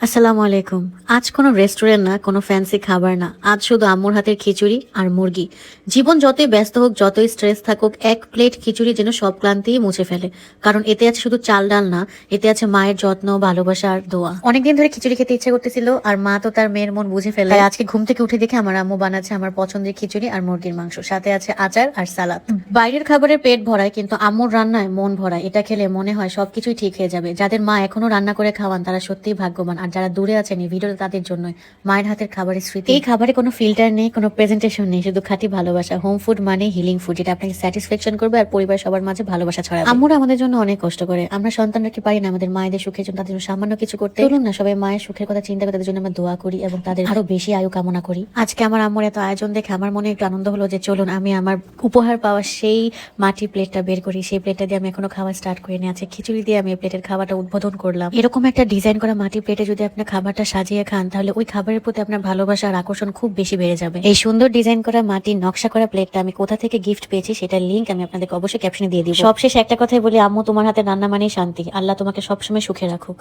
আসসালামু আলাইকুম। আজ কোনো রেস্টুরেন্ট না, কোনো ফ্যান্সি খাবার না। আজ শুধু আম্মুর হাতের খিচুড়ি আর মুরগি। জীবন যতই ব্যস্ত হোক, যতই স্ট্রেস থাকুক, এক প্লেট খিচুড়ি যেন সব ক্লান্তিই মুছে ফেলে। কারণ এতে আছে শুধু চাল ডাল না, এতে আছে মায়ের যত্ন, ভালোবাসা আর দোয়া। অনেকদিন ধরে খিচুড়ি খেতে ইচ্ছা করতেছিল, আর মা তো তার মেয়ের মন বুঝে ফেলে। তাই আজকে ঘুম থেকে উঠে দেখে আমার আম্মু বানাচ্ছে আমার পছন্দের খিচুড়ি আর মুরগির মাংস, সাথে আছে আচার আর সালাদ। বাইরের খাবারের পেট ভরায়, কিন্তু আম্মুর রান্নায় মন ভরায়। এটা খেলে মনে হয় সবকিছুই ঠিক হয়ে যাবে। যাদের মা এখনো রান্না করে খাওয়ান তারা সত্যিই ভাগ্যবান, আর যারা দূরে আছেন এই ভিডিওটা তাদের জন্য। মায়ের হাতের খাবারের স্মৃতি। এই খাবারে কোনো ফিল্টার নেই, কোনো প্রেজেন্টেশন নেই, শুধু খাঁটি ভালোবাসা। হোম ফুড মানে হিলিং ফুড, যেটা আপনাকে স্যাটিসফ্যাকশন করবে আর পরিবার সবার মাঝে ভালোবাসা ছড়াবে। আম্মুরা আমাদের জন্য অনেক কষ্ট করে। আমরা সন্তানরা কি পারি না আমাদের মায়েদের সুখের জন্য, তাদের জন্য সামান্য কিছু করতে? চলুন না সবাই মায়ের সুখের কথা চিন্তা করে তাদের জন্য আমরা দোয়া করি এবং তাদের আরো বেশি আয়ু কামনা করি। আজকে আমার আম্মুর এত আয়োজন দেখে আমার মনে একটু আনন্দ হলো যে চলুন আমি আমার উপহার পাওয়া সেই মাটির প্লেটটা বের করি। সেই প্লেটটা দিয়ে আমি এখনো খাওয়া স্টার্ট করিনি। আছে খিচুড়ি দিয়ে আমি এই প্লেটের খাবারটা উদ্বোধন করলাম। এরকম একটা ডিজাইন করা মাটির প্লেটে যদি আপনি খাবারটা সাজিয়ে খান, তাহলে ওই খাবারের প্রতি আপনার ভালোবাসা আর আকর্ষণ খুব বেশি বেড়ে যাবে। এই সুন্দর ডিজাইন করা মাটির নকশা করা প্লেটটা আমি কোথা থেকে গিফট পেয়েছি সেটার লিংক আমি আপনাদেরকে অবশ্যই ক্যাপশনে দিয়ে দিব। সবশেষে একটা কথাই বলি, আম্মু তোমার হাতে রান্না মানেই শান্তি। আল্লাহ তোমাকে সবসময় সুখে রাখুক।